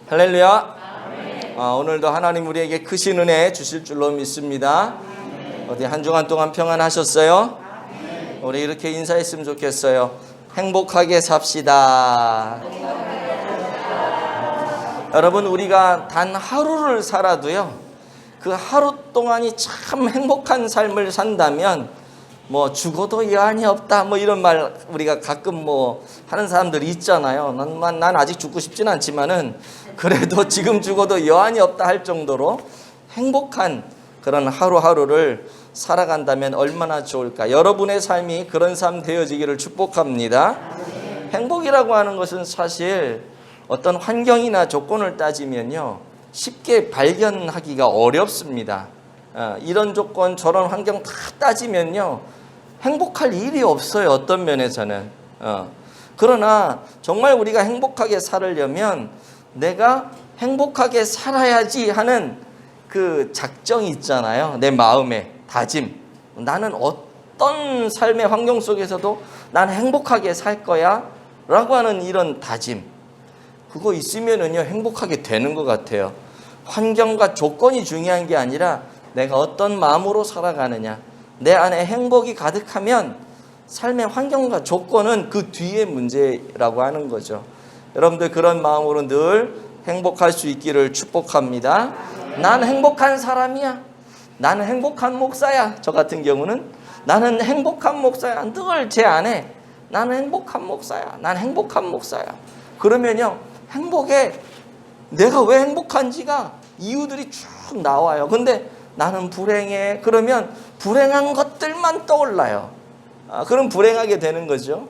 할렐루야. 오늘도 하나님 우리에게 크신 은혜 주실 줄로 믿습니다. 어디 한 주간 동안 평안하셨어요? 우리 이렇게 인사했으면 좋겠어요. 행복하게 삽시다. 여러분, 우리가 단 하루를 살아도요, 그 하루 동안이 참 행복한 삶을 산다면 죽어도 여한이 없다 이런 말 우리가 가끔 하는 사람들이 있잖아요. 난 아직 죽고 싶진 않지만은 그래도 지금 죽어도 여한이 없다 할 정도로 행복한 그런 하루하루를 살아간다면 얼마나 좋을까. 여러분의 삶이 그런 삶 되어지기를 축복합니다. 행복이라고 하는 것은 사실 어떤 환경이나 조건을 따지면요, 쉽게 발견하기가 어렵습니다. 이런 조건 저런 환경 다 따지면요, 행복할 일이 없어요. 어떤 면에서는. 그러나 정말 우리가 행복하게 살으려면 내가 행복하게 살아야지 하는 그 작정이 있잖아요. 내 마음에 다짐. 나는 어떤 삶의 환경 속에서도 난 행복하게 살 거야 라고 하는 이런 다짐. 그거 있으면은요, 행복하게 되는 것 같아요. 환경과 조건이 중요한 게 아니라 내가 어떤 마음으로 살아가느냐. 내 안에 행복이 가득하면 삶의 환경과 조건은 그 뒤의 문제라고 하는 거죠. 여러분들 그런 마음으로 늘 행복할 수 있기를 축복합니다. 난 행복한 사람이야. 나는 행복한 목사야. 저 같은 경우는 나는 행복한 목사야. 늘 제 안에 나는 행복한 목사야. 난 행복한 목사야. 그러면요, 행복에 내가 왜 행복한지가 이유들이 쭉 나와요. 근데 나는 불행해. 그러면 불행한 것들만 떠올라요. 그럼 불행하게 되는 거죠.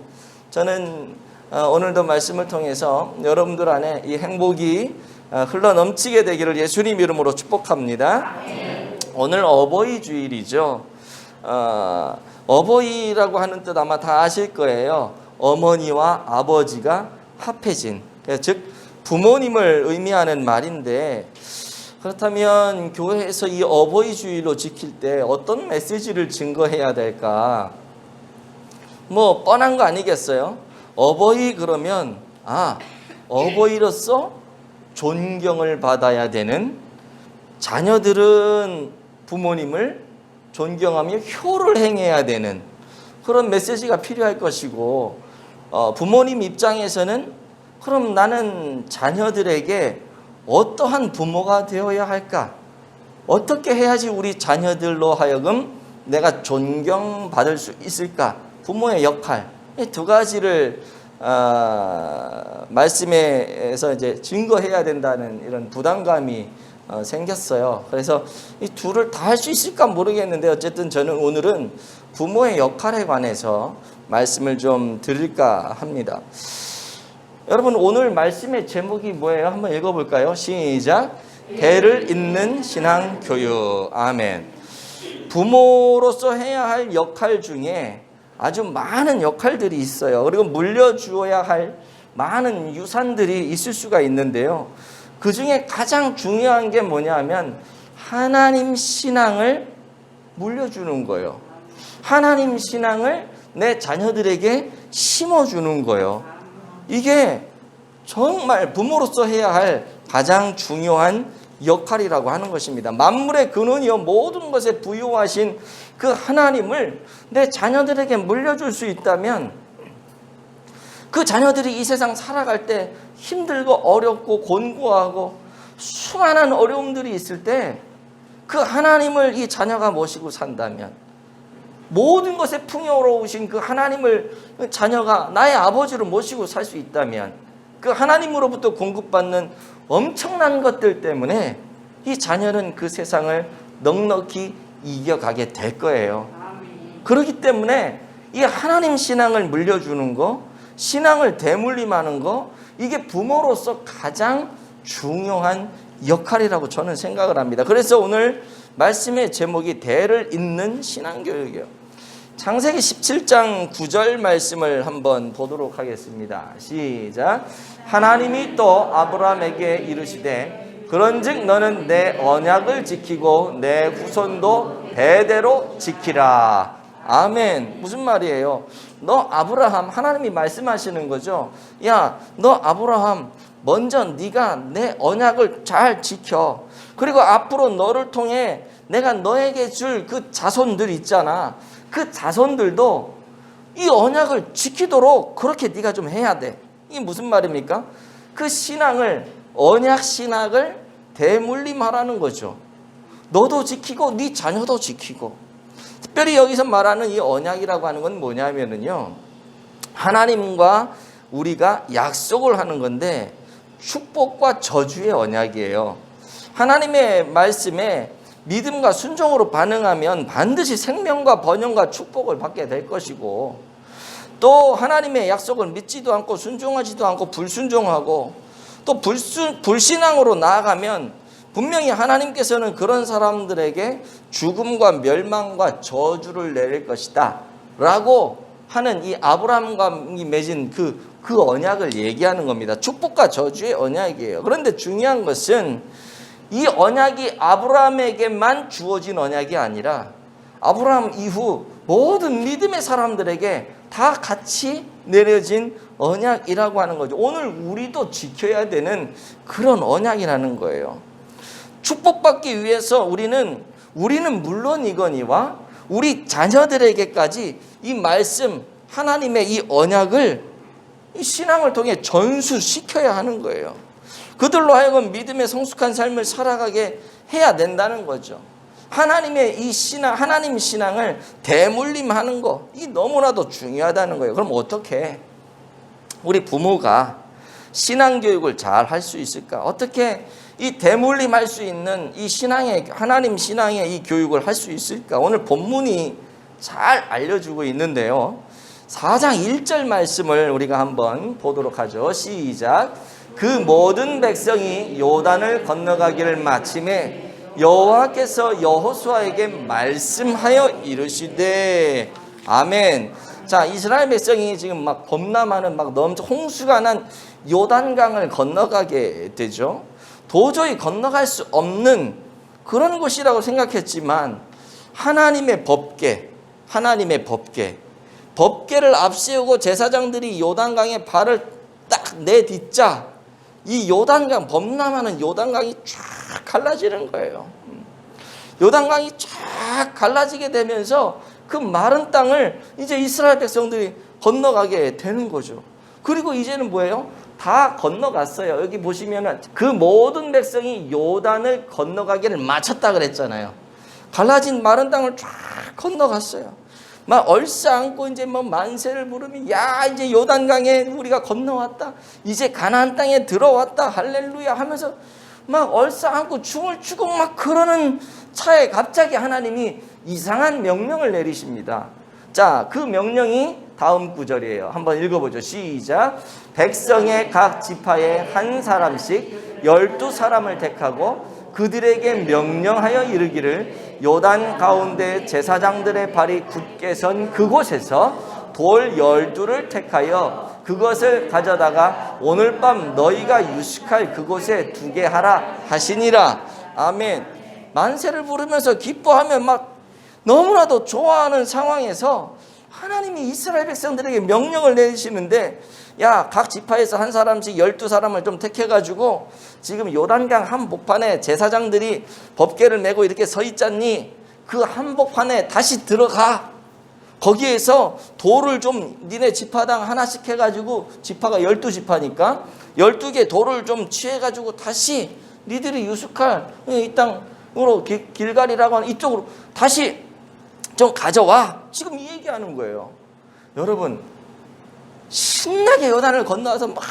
저는 오늘도 말씀을 통해서 여러분들 안에 이 행복이 흘러넘치게 되기를 예수님 이름으로 축복합니다. 오늘 어버이 주일이죠. 어버이라고 하는 뜻 아마 다 아실 거예요. 어머니와 아버지가 합해진, 즉 부모님을 의미하는 말인데, 그렇다면 교회에서 이 어버이 주일로 지킬 때 어떤 메시지를 증거해야 될까? 뻔한 거 아니겠어요? 어버이 그러면 어버이로서 존경을 받아야 되는, 자녀들은 부모님을 존경하며 효를 행해야 되는 그런 메시지가 필요할 것이고, 부모님 입장에서는 그럼 나는 자녀들에게 어떠한 부모가 되어야 할까? 어떻게 해야지 우리 자녀들로 하여금 내가 존경받을 수 있을까? 부모의 역할, 이 두 가지를 말씀에서 이제 증거해야 된다는 이런 부담감이 생겼어요. 그래서 이 둘을 다 할 수 있을까 모르겠는데, 어쨌든 저는 오늘은 부모의 역할에 관해서 말씀을 좀 드릴까 합니다. 여러분, 오늘 말씀의 제목이 뭐예요? 한번 읽어볼까요? 시작. 대를 잇는 신앙교육. 아멘. 부모로서 해야 할 역할 중에 아주 많은 역할들이 있어요. 그리고 물려주어야 할 많은 유산들이 있을 수가 있는데요. 그 중에 가장 중요한 게 뭐냐면 하나님 신앙을 물려주는 거예요. 하나님 신앙을 내 자녀들에게 심어주는 거예요. 이게 정말 부모로서 해야 할 가장 중요한 역할이라고 하는 것입니다. 만물의 근원이요 모든 것에 부유하신 그 하나님을 내 자녀들에게 물려줄 수 있다면, 그 자녀들이 이 세상 살아갈 때 힘들고 어렵고 곤고하고 수많은 어려움들이 있을 때 그 하나님을 이 자녀가 모시고 산다면, 모든 것에 풍요로우신 그 하나님을 자녀가 나의 아버지로 모시고 살 수 있다면, 그 하나님으로부터 공급받는 엄청난 것들 때문에 이 자녀는 그 세상을 넉넉히 이겨가게 될 거예요. 그렇기 때문에 이 하나님 신앙을 물려주는 거, 신앙을 대물림하는 거, 이게 부모로서 가장 중요한 역할이라고 저는 생각을 합니다. 그래서 오늘 말씀의 제목이 대를 잇는 신앙교육이에요. 창세기 17장 9절 말씀을 한번 보도록 하겠습니다. 시작. 하나님이 또 아브라함에게 이르시되 그런즉 너는 내 언약을 지키고 내 후손도 대대로 지키라. 아멘. 무슨 말이에요? 너 아브라함, 하나님이 말씀하시는 거죠. 야, 너 아브라함, 먼저 네가 내 언약을 잘 지켜. 그리고 앞으로 너를 통해 내가 너에게 줄 그 자손들 있잖아. 그 자손들도 이 언약을 지키도록 그렇게 네가 좀 해야 돼. 이게 무슨 말입니까? 그 신앙을, 언약 신앙을 대물림하라는 거죠. 너도 지키고 네 자녀도 지키고. 특별히 여기서 말하는 이 언약이라고 하는 건 뭐냐면요, 하나님과 우리가 약속을 하는 건데 축복과 저주의 언약이에요. 하나님의 말씀에 믿음과 순종으로 반응하면 반드시 생명과 번영과 축복을 받게 될 것이고, 또 하나님의 약속을 믿지도 않고 순종하지도 않고 불순종하고 또 불신앙으로 나아가면 분명히 하나님께서는 그런 사람들에게 죽음과 멸망과 저주를 내릴 것이다 라고 하는 이 아브라함과 맺은 그 언약을 얘기하는 겁니다. 축복과 저주의 언약이에요. 그런데 중요한 것은 이 언약이 아브라함에게만 주어진 언약이 아니라 아브라함 이후 모든 믿음의 사람들에게 다 같이 내려진 언약이라고 하는 거죠. 오늘 우리도 지켜야 되는 그런 언약이라는 거예요. 축복받기 위해서 우리는 물론이거니와 우리 자녀들에게까지 이 말씀, 하나님의 이 언약을, 이 신앙을 통해 전수시켜야 하는 거예요. 그들로 하여금 믿음의 성숙한 삶을 살아가게 해야 된다는 거죠. 하나님의 이 신앙, 하나님 신앙을 대물림하는 거, 이 너무나도 중요하다는 거예요. 그럼 어떻게 우리 부모가 신앙 교육을 잘 할 수 있을까? 어떻게 이 대물림할 수 있는 이 신앙의, 하나님 신앙의 이 교육을 할 수 있을까? 오늘 본문이 잘 알려주고 있는데요, 4장 1절 말씀을 우리가 한번 보도록 하죠. 시작. 그 모든 백성이 요단을 건너가기를 마침에 여호와께서 여호수아에게 말씀하여 이르시되. 아멘. 자, 이스라엘 백성이 지금 막 겁나 많은, 막 홍수가 난 요단강을 건너가게 되죠. 도저히 건너갈 수 없는 그런 곳이라고 생각했지만 하나님의 법궤를 앞세우고 제사장들이 요단강에 발을 딱 내딛자 이 요단강, 겁나 많은 요단강이 쫙 갈라지는 거예요. 요단강이 쫙 갈라지게 되면서 그 마른 땅을 이제 이스라엘 백성들이 건너가게 되는 거죠. 그리고 이제는 뭐예요? 다 건너갔어요. 여기 보시면은 그 모든 백성이 요단을 건너가기를 마쳤다 그랬잖아요. 갈라진 마른 땅을 쫙 건너갔어요. 막 얼싸안고 이제 뭐 만세를 부르면, 야, 이제 요단강에 우리가 건너왔다, 이제 가나안 땅에 들어왔다, 할렐루야 하면서 막 얼싸안고 춤을 추고 막 그러는 차에 갑자기 하나님이 이상한 명령을 내리십니다. 자, 그 명령이 다음 구절이에요. 한번 읽어보죠. 시작. 백성의 각 지파에 한 사람씩 12사람을 택하고 그들에게 명령하여 이르기를 요단 가운데 제사장들의 발이 굳게 선 그곳에서 돌 12를 택하여 그것을 가져다가 오늘 밤 너희가 유숙할 그곳에 두게 하라 하시니라. 아멘. 만세를 부르면서 기뻐하며 막 너무나도 좋아하는 상황에서 하나님이 이스라엘 백성들에게 명령을 내리시는데, 야, 각 지파에서 한 사람씩 12사람을 좀 택해가지고 지금 요단강 한복판에 제사장들이 법궤를 메고 이렇게 서 있잖니, 그 한복판에 다시 들어가. 거기에서 돌을 좀 니네 지파당 하나씩 해가지고, 지파가 12지파니까 12개 돌을 좀 취해가지고 다시 니들이 유숙할 이 땅으로 길갈이라고 하는 이쪽으로 다시 좀 가져와. 지금 이 얘기하는 거예요. 여러분, 신나게 요단을 건너와서 막,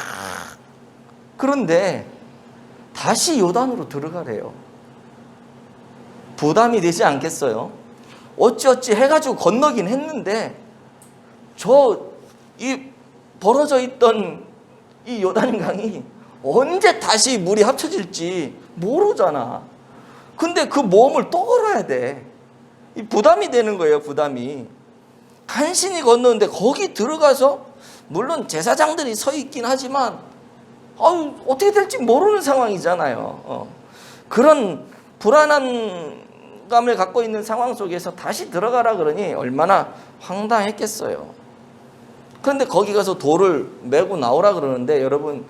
그런데 다시 요단으로 들어가래요. 부담이 되지 않겠어요? 어찌어찌 해가지고 건너긴 했는데 이 벌어져 있던 이 요단강이 언제 다시 물이 합쳐질지 모르잖아. 근데 그 모험을 또 걸어야 돼. 이 부담이 되는 거예요, 부담이. 간신히 건너는데 거기 들어가서 물론 제사장들이 서 있긴 하지만 어떻게 될지 모르는 상황이잖아요. 그런 불안한 감을 갖고 있는 상황 속에서 다시 들어가라 그러니 얼마나 황당했겠어요. 그런데 거기 가서 돌을 메고 나오라 그러는데 여러분,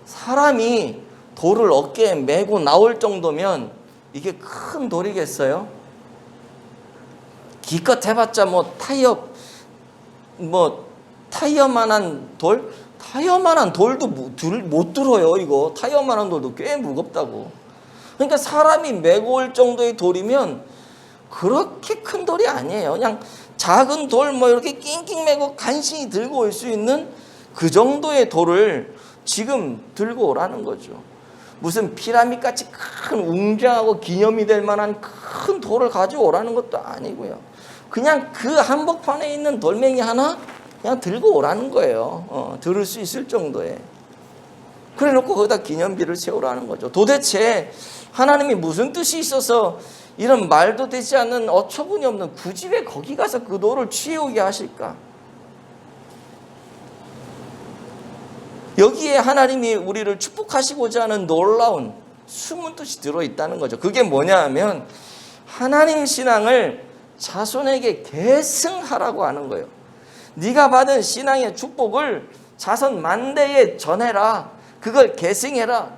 사람이 돌을 어깨에 메고 나올 정도면 이게 큰 돌이겠어요? 기껏 해봤자 타이어만한 돌? 타이어만한 돌도 못 들어요. 이거 타이어만한 돌도 꽤 무겁다고. 그러니까 사람이 메고 올 정도의 돌이면 그렇게 큰 돌이 아니에요. 그냥 작은 돌 이렇게 낑낑 메고 간신히 들고 올 수 있는 그 정도의 돌을 지금 들고 오라는 거죠. 무슨 피라밋같이 큰 웅장하고 기념이 될 만한 큰 돌을 가지고 오라는 것도 아니고요. 그냥 그 한복판에 있는 돌멩이 하나 그냥 들고 오라는 거예요. 들을 수 있을 정도에. 그래 놓고 거기다 기념비를 세우라는 거죠. 도대체 하나님이 무슨 뜻이 있어서 이런 말도 되지 않는 어처구니 없는 굳이 왜 거기 가서 그 돌을 취해오게 하실까? 여기에 하나님이 우리를 축복하시고자 하는 놀라운 숨은 뜻이 들어있다는 거죠. 그게 뭐냐 하면 하나님 신앙을 자손에게 계승하라고 하는 거예요. 네가 받은 신앙의 축복을 자손 만대에 전해라. 그걸 계승해라.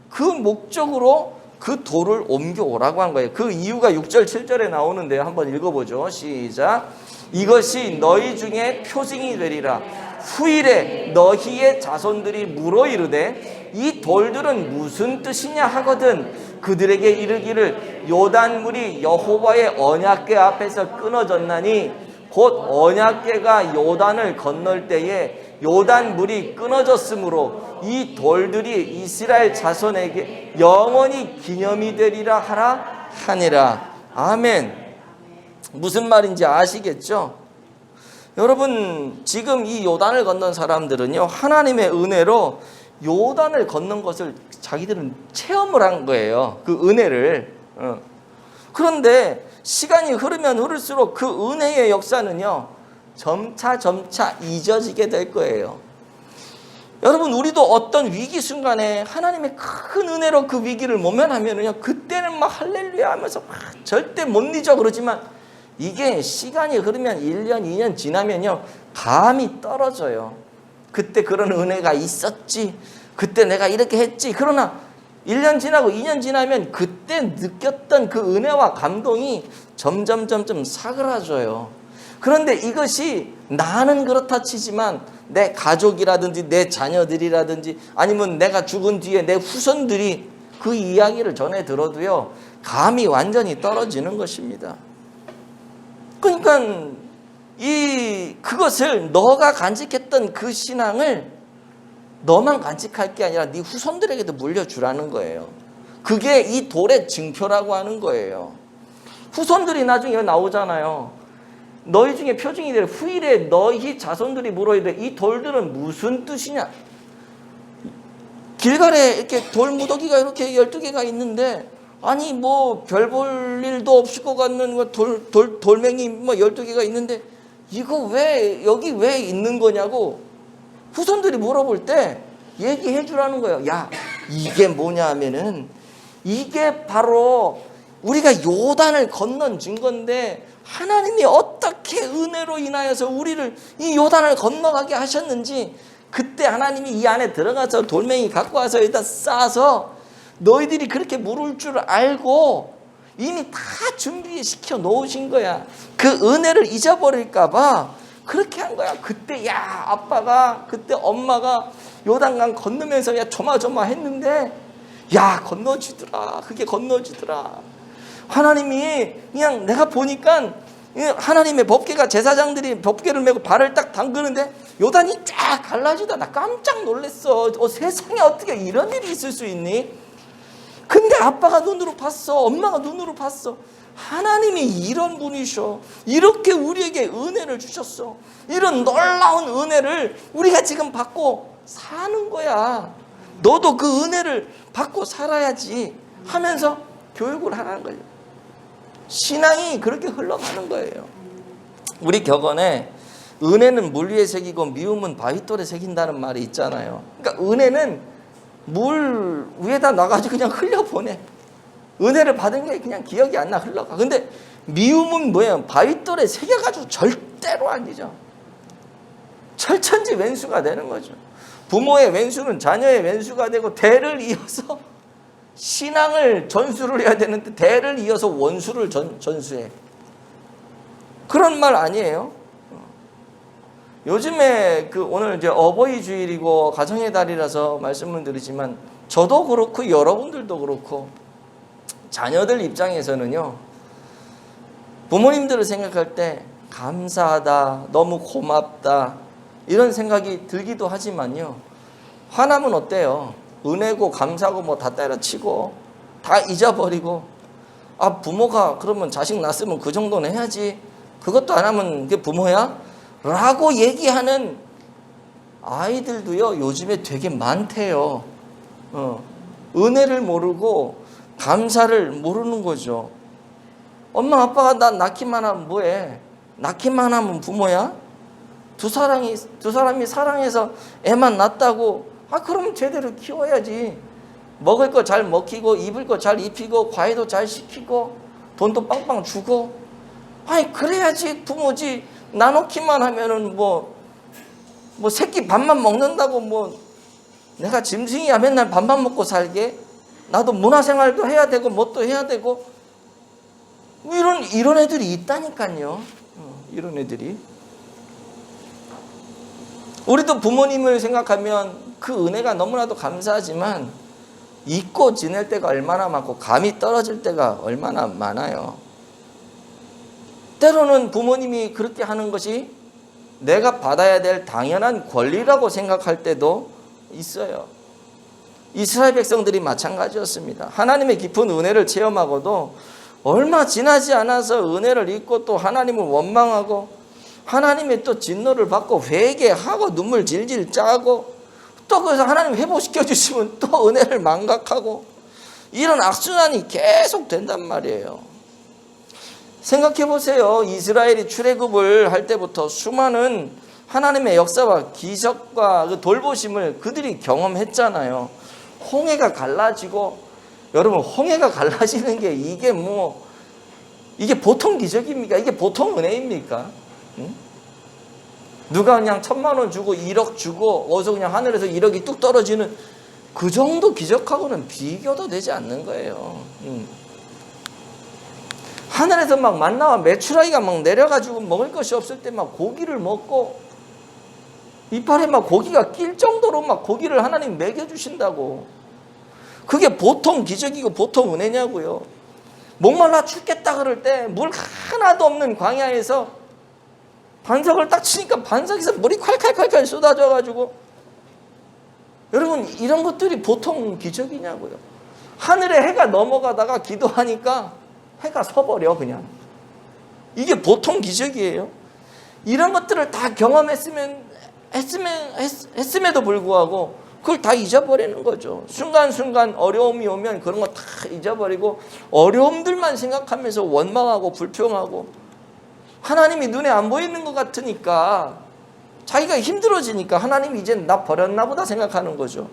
그 목적으로 그 돌을 옮겨오라고 한 거예요. 그 이유가 6절 7절에 나오는데요. 한번 읽어보죠. 시작. 이것이 너희 중에 표징이 되리라. 후일에 너희의 자손들이 물어 이르되 이 돌들은 무슨 뜻이냐 하거든 그들에게 이르기를 요단물이 여호와의 언약궤 앞에서 끊어졌나니 곧 언약궤가 요단을 건널 때에 요단물이 끊어졌으므로 이 돌들이 이스라엘 자손에게 영원히 기념이 되리라 하라 하니라. 아멘. 무슨 말인지 아시겠죠? 여러분, 지금 이 요단을 건넌 사람들은요, 하나님의 은혜로 요단을 건넌 것을 자기들은 체험을 한 거예요. 그 은혜를. 그런데 시간이 흐르면 흐를수록 그 은혜의 역사는요, 점차 잊어지게 될 거예요. 여러분, 우리도 어떤 위기 순간에 하나님의 큰 은혜로 그 위기를 모면하면요, 그때는 막 할렐루야 하면서 막 절대 못 잊어 그러지만 이게 시간이 흐르면 1년, 2년 지나면요, 감이 떨어져요. 그때 그런 은혜가 있었지. 그때 내가 이렇게 했지. 그러나 1년 지나고 2년 지나면 그때 느꼈던 그 은혜와 감동이 점점 사그라져요. 그런데 이것이 나는 그렇다 치지만 내 가족이라든지 내 자녀들이라든지 아니면 내가 죽은 뒤에 내 후손들이 그 이야기를 전해 들어도요, 감이 완전히 떨어지는 것입니다. 그러니까 그것을 너가 간직했던 그 신앙을 너만 간직할 게 아니라 네 후손들에게도 물려주라는 거예요. 그게 이 돌의 증표라고 하는 거예요. 후손들이 나중에 나오잖아요. 너희 중에 표징이 될 후일에 너희 자손들이 물어야 돼. 이 돌들은 무슨 뜻이냐? 길갈에 이렇게 돌 무더기가 이렇게 12개가 있는데 아니 별 볼 일도 없을 것 같는 돌멩이 12개가 있는데 이거 여기 왜 있는 거냐고 후손들이 물어볼 때 얘기해 주라는 거예요. 야, 이게 뭐냐 하면은 이게 바로 우리가 요단을 건넌 증거인데 하나님이 어떻게 은혜로 인하여서 우리를 이 요단을 건너가게 하셨는지 그때 하나님이 이 안에 들어가서 돌멩이 갖고 와서 여기다 쌓아서 너희들이 그렇게 물을 줄 알고 이미 다 준비시켜 놓으신 거야. 그 은혜를 잊어버릴까 봐 그렇게 한 거야. 그때 아빠가 그때 엄마가 요단강 건너면서 조마조마했는데 건너지더라. 그게 건너지더라. 하나님이 그냥 내가 보니까 하나님의 법궤가 제사장들이 법궤를 메고 발을 딱 담그는데 요단이 쫙 갈라지다. 나 깜짝 놀랐어. 세상에 어떻게 이런 일이 있을 수 있니? 근데 아빠가 눈으로 봤어. 엄마가 눈으로 봤어. 하나님이 이런 분이셔. 이렇게 우리에게 은혜를 주셨어. 이런 놀라운 은혜를 우리가 지금 받고 사는 거야. 너도 그 은혜를 받고 살아야지 하면서 교육을 하라는 거예요. 신앙이 그렇게 흘러가는 거예요. 우리 격언에 은혜는 물 위에 새기고 미움은 바위돌에 새긴다는 말이 있잖아요. 그러니까 은혜는 물 위에다 놔가지고 그냥 흘려보내. 은혜를 받은 게 그냥 기억이 안 나, 흘러가. 근데 미움은 뭐예요? 바위돌에 새겨가지고 절대로 아니죠. 철천지 왼수가 되는 거죠. 부모의 왼수는 자녀의 왼수가 되고, 대를 이어서 신앙을 전수를 해야 되는데 대를 이어서 원수를 전수해. 그런 말 아니에요? 요즘에 오늘 이제 어버이 주일이고 가정의 달이라서 말씀을 드리지만, 저도 그렇고 여러분들도 그렇고 자녀들 입장에서는요, 부모님들을 생각할 때 감사하다, 너무 고맙다, 이런 생각이 들기도 하지만요, 화나면 어때요? 은혜고 감사고 뭐 다 때려치고 다 잊어버리고, 아, 부모가 그러면 자식 낳았으면 그 정도는 해야지, 그것도 안 하면 그게 부모야? 라고 얘기하는 아이들도요, 요즘에 되게 많대요. 은혜를 모르고 감사를 모르는 거죠. 엄마 아빠가 나 낳기만 하면 뭐해? 낳기만 하면 부모야? 두 사람이 사랑해서 애만 낳았다고, 아, 그럼 제대로 키워야지. 먹을 거 잘 먹히고, 입을 거 잘 입히고, 과외도 잘 시키고, 돈도 빵빵 주고, 아니, 그래야지 부모지. 나놓기만 하면은 뭐 새끼 밥만 먹는다고 뭐 내가 짐승이야 맨날 밥만 먹고 살게? 나도 문화생활도 해야 되고 뭣도 해야 되고, 이런 애들이 있다니까요. 이런 애들이. 우리도 부모님을 생각하면 그 은혜가 너무나도 감사하지만 잊고 지낼 때가 얼마나 많고 감이 떨어질 때가 얼마나 많아요. 때로는 부모님이 그렇게 하는 것이 내가 받아야 될 당연한 권리라고 생각할 때도 있어요. 이스라엘 백성들이 마찬가지였습니다. 하나님의 깊은 은혜를 체험하고도 얼마 지나지 않아서 은혜를 잊고 또 하나님을 원망하고, 하나님의 또 진노를 받고 회개하고 눈물 질질 짜고, 또 그래서 하나님 회복시켜 주시면 또 은혜를 망각하고, 이런 악순환이 계속 된단 말이에요. 생각해 보세요. 이스라엘이 출애굽을 할 때부터 수많은 하나님의 역사와 기적과 그 돌보심을 그들이 경험했잖아요. 홍해가 갈라지고, 여러분, 홍해가 갈라지는 게 이게 보통 기적입니까? 이게 보통 은혜입니까? 응? 누가 그냥 1,000만 원 주고 1억 주고 어디서 그냥 하늘에서 1억이 뚝 떨어지는 그 정도 기적하고는 비교도 되지 않는 거예요. 하늘에서 막 만나와 메추라기가 막 내려가지고 먹을 것이 없을 때 막 고기를 먹고, 이빨에 막 고기가 낄 정도로 막 고기를 하나님 먹여주신다고. 그게 보통 기적이고 보통 은혜냐고요. 목말라 죽겠다 그럴 때 물 하나도 없는 광야에서 반석을 딱 치니까 반석에서 물이 콸콸콸콸 쏟아져가지고, 여러분, 이런 것들이 보통 기적이냐고요. 하늘에 해가 넘어가다가 기도하니까 해가 서버려 그냥. 이게 보통 기적이에요. 이런 것들을 다 했음에도 불구하고 그걸 다 잊어버리는 거죠. 순간순간 어려움이 오면 그런 거 다 잊어버리고 어려움들만 생각하면서 원망하고 불평하고, 하나님이 눈에 안 보이는 것 같으니까, 자기가 힘들어지니까 하나님이 이제 나 버렸나 보다 생각하는 거죠.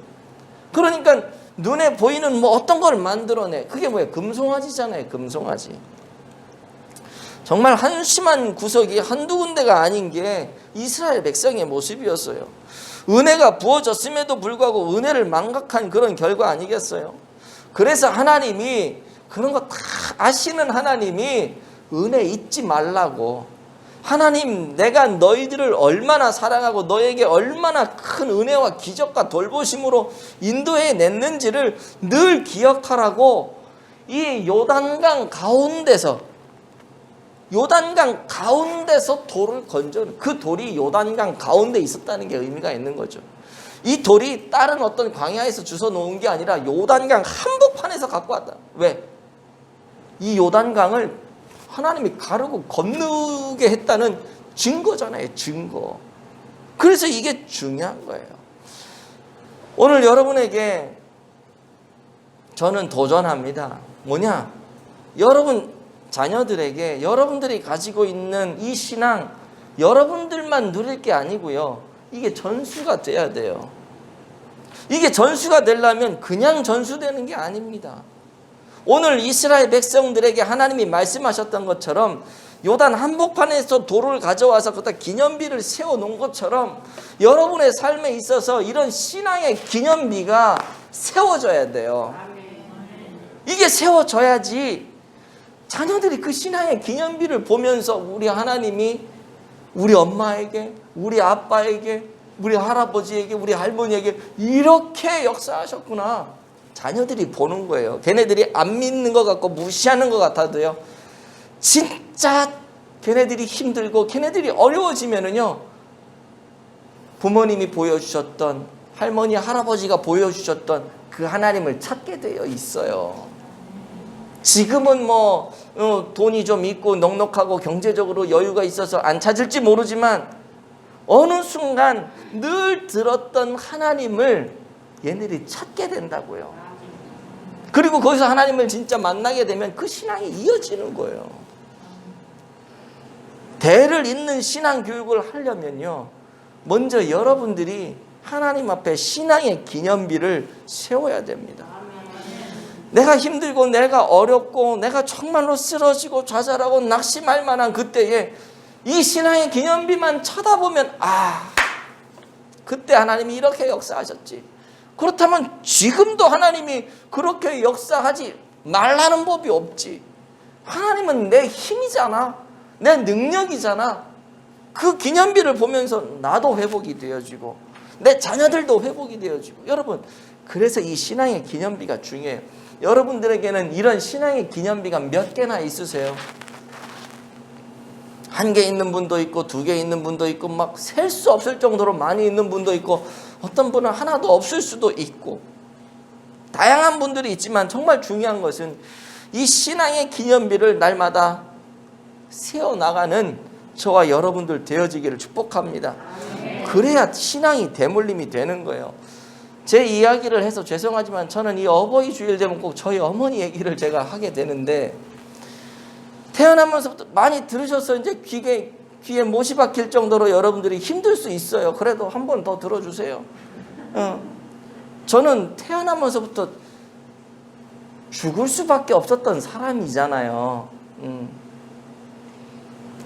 그러니까 눈에 보이는 뭐 어떤 걸 만들어내. 그게 뭐예요? 금송아지잖아요. 금송아지. 정말 한심한 구석이 한두 군데가 아닌 게 이스라엘 백성의 모습이었어요. 은혜가 부어졌음에도 불구하고 은혜를 망각한 그런 결과 아니겠어요? 그래서 하나님이, 그런 거 다 아시는 하나님이 은혜 잊지 말라고, 하나님, 내가 너희들을 얼마나 사랑하고 너에게 얼마나 큰 은혜와 기적과 돌보심으로 인도해 냈는지를 늘 기억하라고, 이 요단강 가운데서 돌을 건져는, 그 돌이 요단강 가운데 있었다는 게 의미가 있는 거죠. 이 돌이 다른 어떤 광야에서 주워 놓은 게 아니라 요단강 한복판에서 갖고 왔다. 왜? 이 요단강을 하나님이 가르고 건너게 했다는 증거잖아요. 증거. 그래서 이게 중요한 거예요. 오늘 여러분에게 저는 도전합니다. 뭐냐? 여러분 자녀들에게 여러분들이 가지고 있는 이 신앙 여러분들만 누릴 게 아니고요. 이게 전수가 돼야 돼요. 이게 전수가 되려면 그냥 전수되는 게 아닙니다. 오늘 이스라엘 백성들에게 하나님이 말씀하셨던 것처럼 요단 한복판에서 돌을 가져와서 거기다 기념비를 세워놓은 것처럼 여러분의 삶에 있어서 이런 신앙의 기념비가 세워져야 돼요. 이게 세워져야지 자녀들이 그 신앙의 기념비를 보면서 우리 하나님이 우리 엄마에게, 우리 아빠에게, 우리 할아버지에게, 우리 할머니에게 이렇게 역사하셨구나. 자녀들이 보는 거예요. 걔네들이 안 믿는 것 같고 무시하는 것 같아도요. 진짜 걔네들이 힘들고 걔네들이 어려워지면은요. 부모님이 보여주셨던, 할머니, 할아버지가 보여주셨던 그 하나님을 찾게 되어 있어요. 지금은 뭐 돈이 좀 있고 넉넉하고 경제적으로 여유가 있어서 안 찾을지 모르지만 어느 순간 늘 들었던 하나님을 얘네들이 찾게 된다고요. 그리고 거기서 하나님을 진짜 만나게 되면 그 신앙이 이어지는 거예요. 대를 잇는 신앙 교육을 하려면요. 먼저 여러분들이 하나님 앞에 신앙의 기념비를 세워야 됩니다. 내가 힘들고 내가 어렵고 내가 정말로 쓰러지고 좌절하고 낙심할 만한 그때에 이 신앙의 기념비만 쳐다보면 그때 하나님이 이렇게 역사하셨지. 그렇다면 지금도 하나님이 그렇게 역사하지 말라는 법이 없지. 하나님은 내 힘이잖아. 내 능력이잖아. 그 기념비를 보면서 나도 회복이 되어지고 내 자녀들도 회복이 되어지고. 여러분, 그래서 이 신앙의 기념비가 중요해요. 여러분들에게는 이런 신앙의 기념비가 몇 개나 있으세요? 1개 있는 분도 있고 2개 있는 분도 있고 막 셀 수 없을 정도로 많이 있는 분도 있고 어떤 분은 하나도 없을 수도 있고 다양한 분들이 있지만 정말 중요한 것은 이 신앙의 기념비를 날마다 세워나가는 저와 여러분들 되어지기를 축복합니다. 그래야 신앙이 대물림이 되는 거예요. 제 이야기를 해서 죄송하지만 저는 이 어버이 주일 되면 꼭 저희 어머니 얘기를 제가 하게 되는데 태어나면서부터 많이 들으셔서 이제 귀에 못이 박힐 정도로 여러분들이 힘들 수 있어요. 그래도 한 번 더 들어주세요. 저는 태어나면서부터 죽을 수밖에 없었던 사람이잖아요.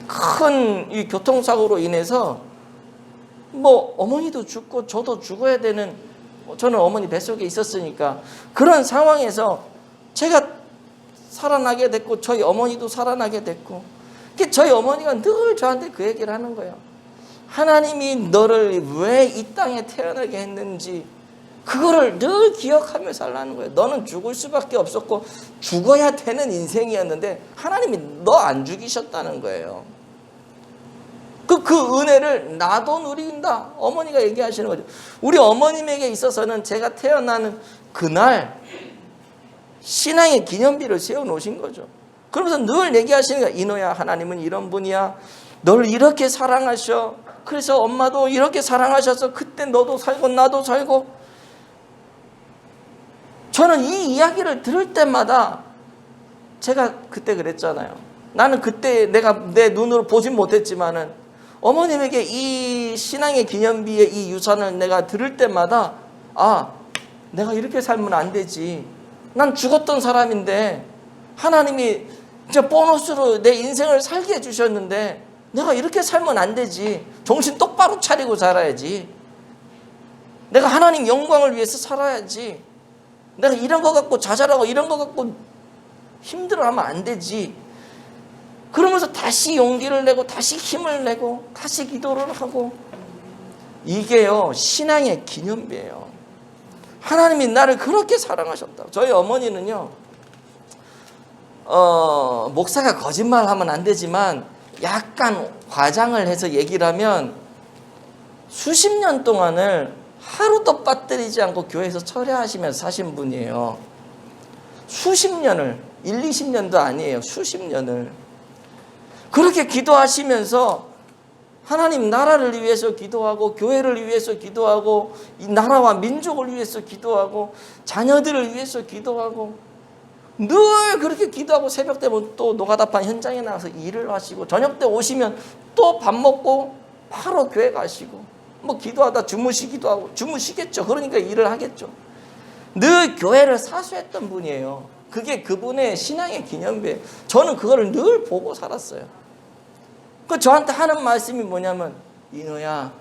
큰 이 교통사고로 인해서 뭐 어머니도 죽고 저도 죽어야 되는, 저는 어머니 뱃속에 있었으니까 그런 상황에서 제가 살아나게 됐고 저희 어머니도 살아나게 됐고, 저희 어머니가 늘 저한테 그 얘기를 하는 거예요. 하나님이 너를 왜 이 땅에 태어나게 했는지 그거를 늘 기억하며 살라는 거예요. 너는 죽을 수밖에 없었고 죽어야 되는 인생이었는데 하나님이 너 안 죽이셨다는 거예요. 그 은혜를 나도 누린다. 어머니가 얘기하시는 거죠. 우리 어머님에게 있어서는 제가 태어나는 그날 신앙의 기념비를 세워놓으신 거죠. 그러면서 늘 얘기하시는 거야. 이노야, 하나님은 이런 분이야. 널 이렇게 사랑하셔. 그래서 엄마도 이렇게 사랑하셔서 그때 너도 살고 나도 살고. 저는 이 이야기를 들을 때마다 제가 그때 그랬잖아요. 나는 그때 내가 내 눈으로 보진 못했지만은 어머님에게 이 신앙의 기념비의 이 유산을 내가 들을 때마다 내가 이렇게 살면 안 되지. 난 죽었던 사람인데 하나님이 이제 보너스로 내 인생을 살게 해주셨는데 내가 이렇게 살면 안 되지. 정신 똑바로 차리고 살아야지. 내가 하나님 영광을 위해서 살아야지. 내가 이런 거 갖고 좌절하고 이런 거 갖고 힘들어하면 안 되지. 그러면서 다시 용기를 내고 다시 힘을 내고 다시 기도를 하고, 이게요 신앙의 기념비예요. 하나님이 나를 그렇게 사랑하셨다. 저희 어머니는요 목사가 거짓말하면 안 되지만 약간 과장을 해서 얘기를 하면 수십 년 동안을 하루도 빠뜨리지 않고 교회에서 철야하시면서 사신 분이에요. 수십 년을, 1, 20년도 아니에요. 수십 년을 그렇게 기도하시면서 하나님 나라를 위해서 기도하고 교회를 위해서 기도하고 이 나라와 민족을 위해서 기도하고 자녀들을 위해서 기도하고 늘 그렇게 기도하고 새벽 되면 또 노가다판 현장에 나가서 일을 하시고 저녁 때 오시면 또 밥 먹고 바로 교회 가시고 뭐 기도하다 주무시기도 하고 주무시겠죠. 그러니까 일을 하겠죠. 늘 교회를 사수했던 분이에요. 그게 그분의 신앙의 기념비예요. 저는 그거를 늘 보고 살았어요. 그 저한테 하는 말씀이 뭐냐면 인호야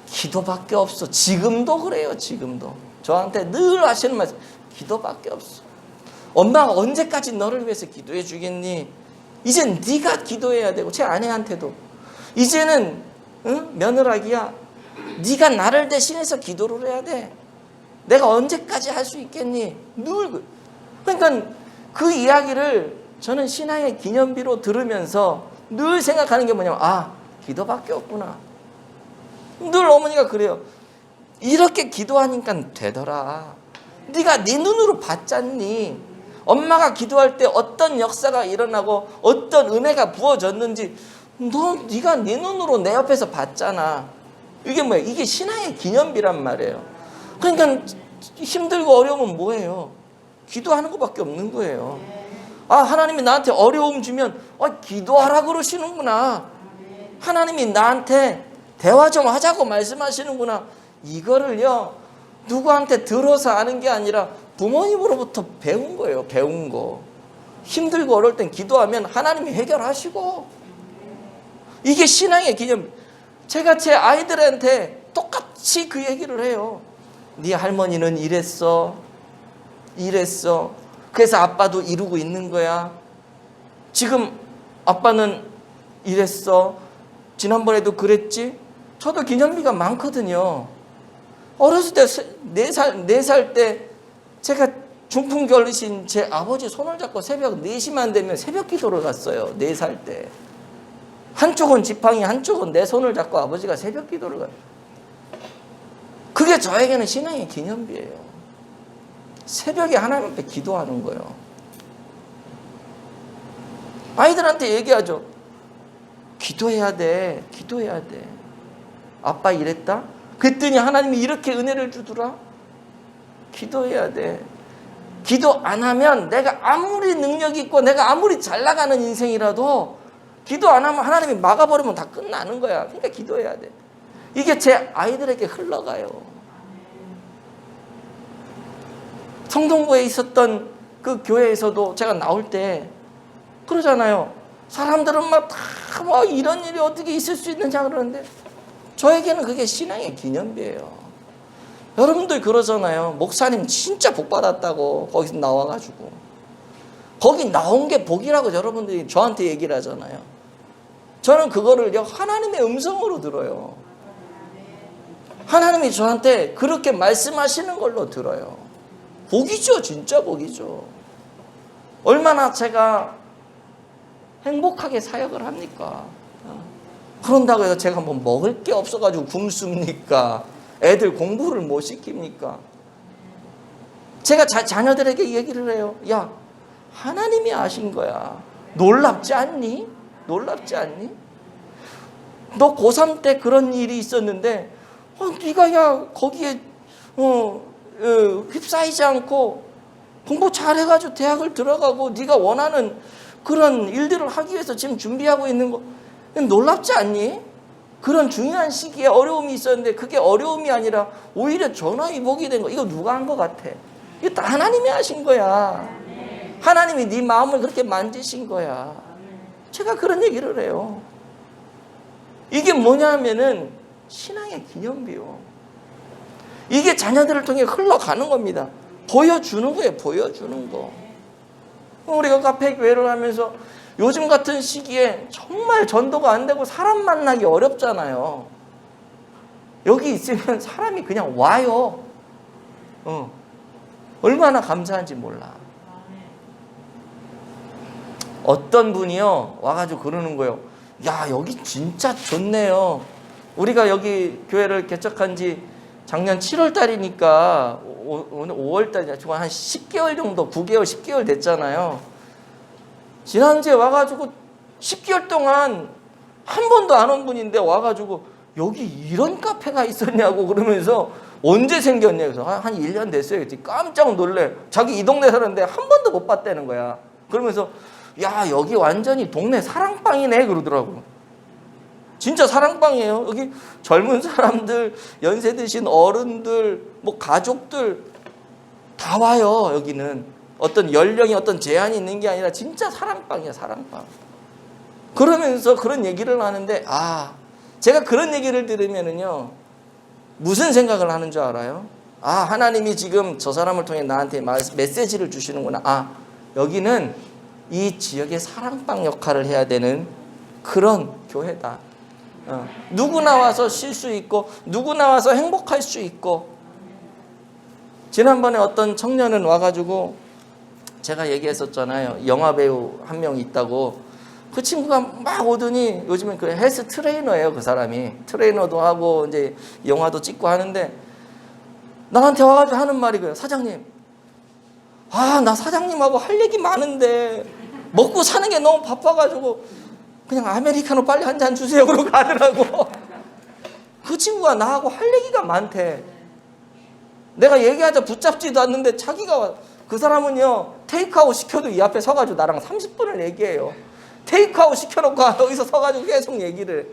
기도밖에 없어. 지금도 그래요. 지금도 저한테 늘 하시는 말씀 기도밖에 없어. 엄마가 언제까지 너를 위해서 기도해 주겠니? 이젠 네가 기도해야 되고 제 아내한테도 이제는 며느라기야 네가 나를 대신해서 기도를 해야 돼. 내가 언제까지 할 수 있겠니? 늘 그러니까 그 이야기를 저는 신앙의 기념비로 들으면서 늘 생각하는 게 뭐냐면 기도밖에 없구나. 늘 어머니가 그래요. 이렇게 기도하니까 되더라. 네가 네 눈으로 봤잖니. 엄마가 기도할 때 어떤 역사가 일어나고 어떤 은혜가 부어졌는지 네가 네 눈으로 내 옆에서 봤잖아. 이게 뭐예요? 이게 신앙의 기념비란 말이에요. 그러니까 힘들고 어려우면 뭐예요? 기도하는 것밖에 없는 거예요. 하나님이 나한테 어려움 주면 기도하라 그러시는구나. 하나님이 나한테 대화 좀 하자고 말씀하시는구나. 이거를요 누구한테 들어서 아는 게 아니라 부모님으로부터 배운 거예요. 배운 거. 힘들고 어려울 땐 기도하면 하나님이 해결하시고. 이게 신앙의 기념. 제가 제 아이들한테 똑같이 그 얘기를 해요. 네 할머니는 이랬어. 그래서 아빠도 이루고 있는 거야. 지금 아빠는 이랬어. 지난번에도 그랬지. 저도 기념비가 많거든요. 어렸을 때 4살 때 제가 중풍 걸리신 제 아버지 손을 잡고 새벽 4시만 되면 새벽 기도를 갔어요. 4살 때. 한쪽은 지팡이, 한쪽은 내 손을 잡고 아버지가 새벽 기도를 가요. 그게 저에게는 신앙의 기념비예요. 새벽에 하나님 앞에 기도하는 거예요. 아이들한테 얘기하죠. 기도해야 돼. 아빠 이랬다? 그랬더니 하나님이 이렇게 은혜를 주더라? 기도해야 돼. 기도 안 하면 내가 아무리 능력이 있고 내가 아무리 잘 나가는 인생이라도 기도 안 하면 하나님이 막아버리면 다 끝나는 거야. 그러니까 기도해야 돼. 이게 제 아이들에게 흘러가요. 성동구에 있었던 그 교회에서도 제가 나올 때 그러잖아요. 사람들은 막 다 이런 일이 어떻게 있을 수 있느냐 그러는데 저에게는 그게 신앙의 기념비예요. 여러분들 그러잖아요. 목사님 진짜 복 받았다고 거기서 나와가지고. 거기 나온 게 복이라고 여러분들이 저한테 얘기를 하잖아요. 저는 그거를 하나님의 음성으로 들어요. 하나님이 저한테 그렇게 말씀하시는 걸로 들어요. 복이죠. 진짜 복이죠. 얼마나 제가 행복하게 사역을 합니까? 그런다고 해서 제가 뭐 먹을 게 없어가지고 굶습니까? 애들 공부를 못 시킵니까? 제가 자녀들에게 얘기를 해요. 야, 하나님이 아신 거야. 놀랍지 않니? 너 고3 때 그런 일이 있었는데 네가 거기에 휩싸이지 않고 공부 잘해가지고 대학을 들어가고 네가 원하는 그런 일들을 하기 위해서 지금 준비하고 있는 거 놀랍지 않니? 그런 중요한 시기에 어려움이 있었는데 그게 어려움이 아니라 오히려 전화위복이 된 거. 이거 누가 한 것 같아? 이거 다 하나님이 하신 거야. 하나님이 네 마음을 그렇게 만지신 거야. 제가 그런 얘기를 해요. 이게 뭐냐면은 신앙의 기념비요. 이게 자녀들을 통해 흘러가는 겁니다. 보여주는 거예요. 보여주는 거. 우리가 카페 교회를 하면서 요즘 같은 시기에 정말 전도가 안 되고 사람 만나기 어렵잖아요. 여기 있으면 사람이 그냥 와요. 얼마나 감사한지 몰라. 어떤 분이요 와가지고 그러는 거예요. 야, 여기 진짜 좋네요. 우리가 여기 교회를 개척한 지 작년 7월 달이니까 오늘 5월 달이냐. 지금 한 10개월 정도, 9개월, 10개월 됐잖아요. 지난주에 와가지고 10개월 동안 한 번도 안 온 분인데 와가지고 여기 이런 카페가 있었냐고 그러면서 언제 생겼냐? 그래서 한 1년 됐어요. 그랬더니 깜짝 놀래. 자기 이 동네 사는데 한 번도 못 봤다는 거야. 그러면서 야, 여기 완전히 동네 사랑방이네 그러더라고. 진짜 사랑방이에요. 여기 젊은 사람들, 연세 드신 어른들, 뭐 가족들 다 와요. 여기는 어떤 연령이 어떤 제한이 있는 게 아니라 진짜 사랑방이야, 사랑방. 그러면서 그런 얘기를 하는데, 제가 그런 얘기를 들으면은요, 무슨 생각을 하는 줄 알아요? 하나님이 지금 저 사람을 통해 나한테 메시지를 주시는구나. 여기는 이 지역의 사랑방 역할을 해야 되는 그런 교회다. 누구나 와서 쉴 수 있고 누구나 와서 행복할 수 있고. 지난번에 어떤 청년은 와가지고 제가 얘기했었잖아요. 영화배우 한 명 있다고. 그 친구가 막 오더니 요즘엔 그 헬스 트레이너예요. 그 사람이 트레이너도 하고 이제 영화도 찍고 하는데 나한테 와가지고 하는 말이 그래요. 사장님, 나 사장님하고 할 얘기 많은데 먹고 사는 게 너무 바빠가지고 그냥 아메리카노 빨리 한 잔 주세요 그러고 가더라고. 그 친구가 나하고 할 얘기가 많대. 내가 얘기하자 붙잡지도 않는데 자기가, 그 사람은요 테이크아웃 시켜도 이 앞에 서가지고 나랑 30분을 얘기해요. 테이크아웃 시켜놓고 여기서 서가지고 계속 얘기를 해.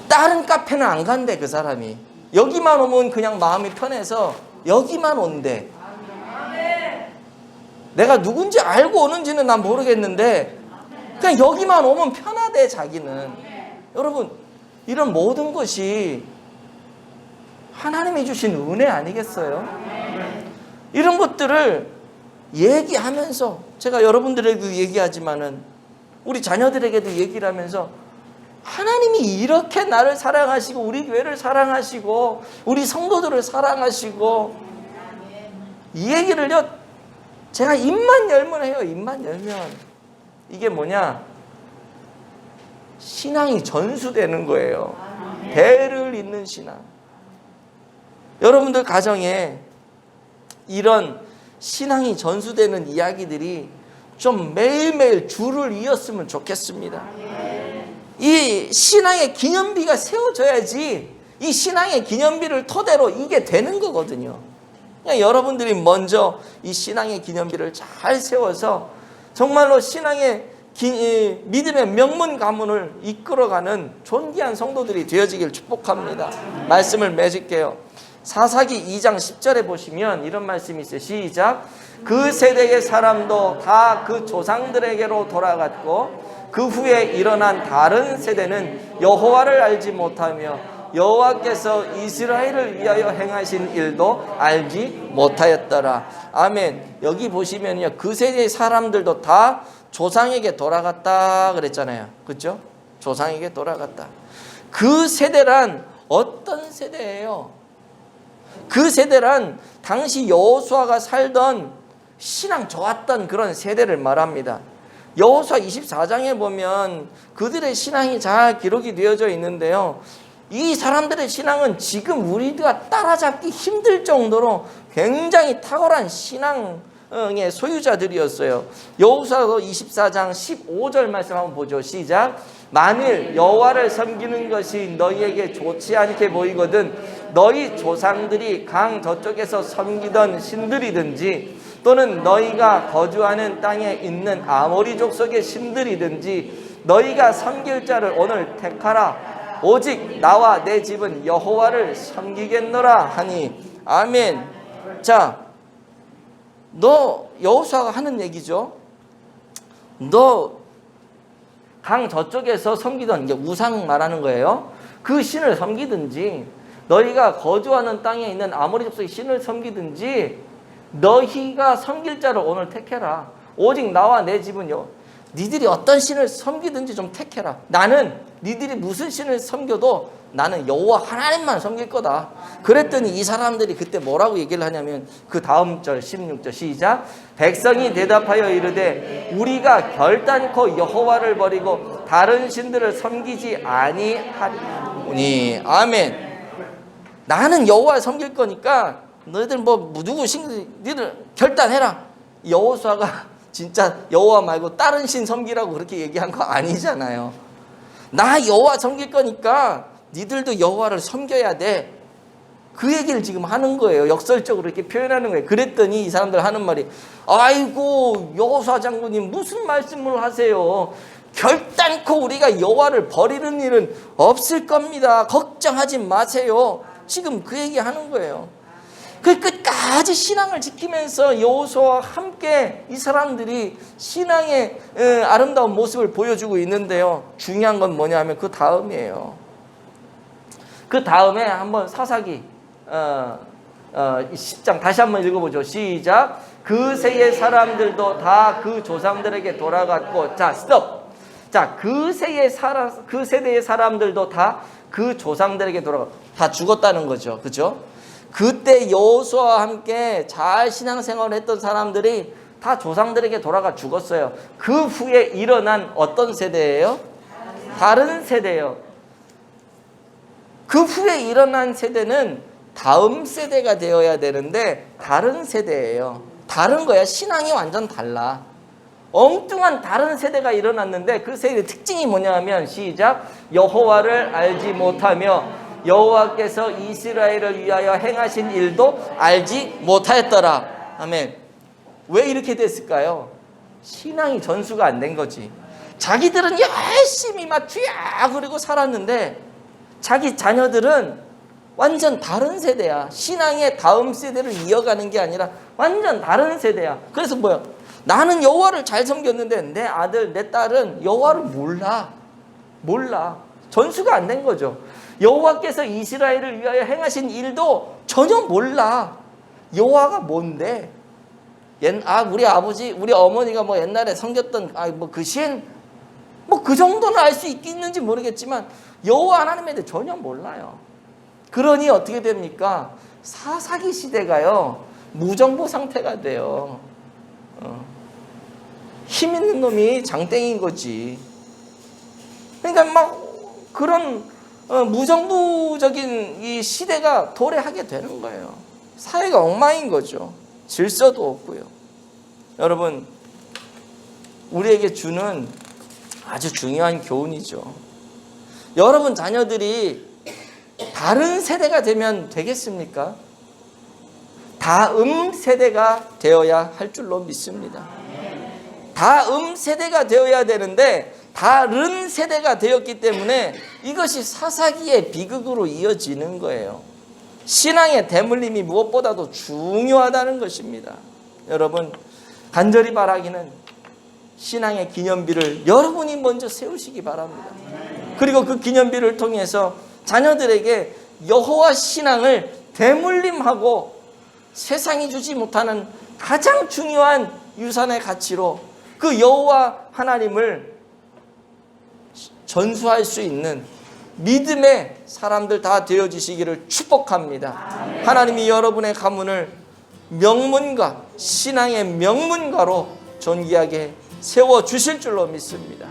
다른 카페는 안 간대. 그 사람이 여기만 오면 그냥 마음이 편해서 여기만 온대. 내가 누군지 알고 오는지는 난 모르겠는데 그냥 여기만 오면 편하대 자기는. 여러분, 이런 모든 것이 하나님이 주신 은혜 아니겠어요? 이런 것들을 얘기하면서, 제가 여러분들에게도 얘기하지만은 우리 자녀들에게도 얘기를 하면서, 하나님이 이렇게 나를 사랑하시고 우리 교회를 사랑하시고 우리 성도들을 사랑하시고, 이 얘기를요 제가 입만 열면 해요. 입만 열면. 이게 뭐냐? 신앙이 전수되는 거예요. 배를 잇는 신앙. 여러분들 가정에 이런 신앙이 전수되는 이야기들이 좀 매일매일 줄을 이었으면 좋겠습니다. 이 신앙의 기념비가 세워져야지 이 신앙의 기념비를 토대로 이게 되는 거거든요. 그냥 여러분들이 먼저 이 신앙의 기념비를 잘 세워서 정말로 신앙의 믿음의 명문 가문을 이끌어가는 존귀한 성도들이 되어지길 축복합니다. 말씀을 맺을게요. 사사기 2장 10절에 보시면 이런 말씀이 있어요. 시작. 그 세대의 사람도 다 그 조상들에게로 돌아갔고 그 후에 일어난 다른 세대는 여호와를 알지 못하며 여호와께서 이스라엘을 위하여 행하신 일도 알지 못하였더라. 아멘. 여기 보시면요, 그 세대의 사람들도 다 조상에게 돌아갔다 그랬잖아요. 그렇죠? 조상에게 돌아갔다. 그 세대란 어떤 세대예요? 그 세대란 당시 여호수아가 살던 신앙 좋았던 그런 세대를 말합니다. 여호수아 24장에 보면 그들의 신앙이 잘 기록이 되어져 있는데요, 이 사람들의 신앙은 지금 우리가 따라잡기 힘들 정도로 굉장히 탁월한 신앙의 소유자들이었어요. 여호수아서 24장 15절 말씀 한번 보죠. 시작. 만일 여호와를 섬기는 것이 너희에게 좋지 않게 보이거든 너희 조상들이 강 저쪽에서 섬기던 신들이든지 또는 너희가 거주하는 땅에 있는 아모리 족속의 신들이든지 너희가 섬길 자를 오늘 택하라. 오직 나와 내 집은 여호와를 섬기겠노라 하니. 아멘. 자, 여호수아가 하는 얘기죠. 너 강 저쪽에서 섬기던, 이제 우상 말하는 거예요. 그 신을 섬기든지 너희가 거주하는 땅에 있는 아모리 족속의 신을 섬기든지 너희가 섬길 자를 오늘 택해라. 오직 나와 내 집은요. 니들이 어떤 신을 섬기든지 좀 택해라. 나는 니들이 무슨 신을 섬겨도 나는 여호와 하나님만 섬길 거다. 그랬더니 이 사람들이 그때 뭐라고 얘기를 하냐면 그 다음 절 16절 시작. 백성이 대답하여 이르되 우리가 결단코 여호와를 버리고 다른 신들을 섬기지 아니하리니. 아멘. 나는 여호와를 섬길 거니까 너희들 누구 신 니들 결단해라. 여호수아가 진짜 여호와 말고 다른 신 섬기라고 그렇게 얘기한 거 아니잖아요. 나 여호와 섬길 거니까 니들도 여호와를 섬겨야 돼. 그 얘기를 지금 하는 거예요. 역설적으로 이렇게 표현하는 거예요. 그랬더니 이 사람들 하는 말이, 아이고 여호수아 장군님 무슨 말씀을 하세요. 결단코 우리가 여호와를 버리는 일은 없을 겁니다. 걱정하지 마세요. 지금 그 얘기 하는 거예요. 그 끝까지 신앙을 지키면서 여호수아와 함께 이 사람들이 신앙의 아름다운 모습을 보여주고 있는데요. 중요한 건 뭐냐 하면 그 다음이에요. 그 다음에 한번 사사기 10장 다시 한번 읽어보죠. 시작. 그 세의 사람들도 다 그 조상들에게 돌아갔고, 자 스톱. 자, 그 세대의 사람들도 다 그 조상들에게 돌아가, 다 죽었다는 거죠. 그죠? 그때 여호수아와 함께 잘 신앙생활을 했던 사람들이 다 조상들에게 돌아가 죽었어요. 그 후에 일어난 어떤 세대예요? 다른 세대예요. 그 후에 일어난 세대는 다음 세대가 되어야 되는데 다른 세대예요. 다른 거야. 신앙이 완전 달라. 엉뚱한 다른 세대가 일어났는데 그 세대의 특징이 뭐냐 하면 시작. 여호와를 알지 못하며 여호와께서 이스라엘을 위하여 행하신 일도 알지 못하였더라. 아멘. 왜 이렇게 됐을까요? 신앙이 전수가 안 된 거지. 자기들은 열심히 막 쥐야 그리고 살았는데 자기 자녀들은 완전 다른 세대야. 신앙의 다음 세대를 이어가는 게 아니라 완전 다른 세대야. 그래서 뭐야? 나는 여호와를 잘 섬겼는데 내 아들, 내 딸은 여호와를 몰라. 전수가 안 된 거죠. 여호와께서 이스라엘을 위하여 행하신 일도 전혀 몰라. 여호와가 뭔데? 우리 아버지, 우리 어머니가 뭐 옛날에 섬겼던 그 신, 뭐 그 정도는 알 수 있겠는지 모르겠지만 여호와 하나님에 대해 전혀 몰라요. 그러니 어떻게 됩니까? 사사기 시대가요 무정부 상태가 돼요. 힘 있는 놈이 장땡인 거지. 그러니까 막 그런 무정부적인 이 시대가 도래하게 되는 거예요. 사회가 엉망인 거죠. 질서도 없고요. 여러분, 우리에게 주는 아주 중요한 교훈이죠. 여러분 자녀들이 다른 세대가 되면 되겠습니까? 다음 세대가 되어야 할 줄로 믿습니다. 다음 세대가 되어야 되는데 다른 세대가 되었기 때문에 이것이 사사기의 비극으로 이어지는 거예요. 신앙의 대물림이 무엇보다도 중요하다는 것입니다. 여러분, 간절히 바라기는 신앙의 기념비를 여러분이 먼저 세우시기 바랍니다. 그리고 그 기념비를 통해서 자녀들에게 여호와 신앙을 대물림하고 세상이 주지 못하는 가장 중요한 유산의 가치로 그 여호와 하나님을 전수할 수 있는 믿음의 사람들 다 되어주시기를 축복합니다. 하나님이 여러분의 가문을 명문가, 신앙의 명문가로 존귀하게 세워주실 줄로 믿습니다.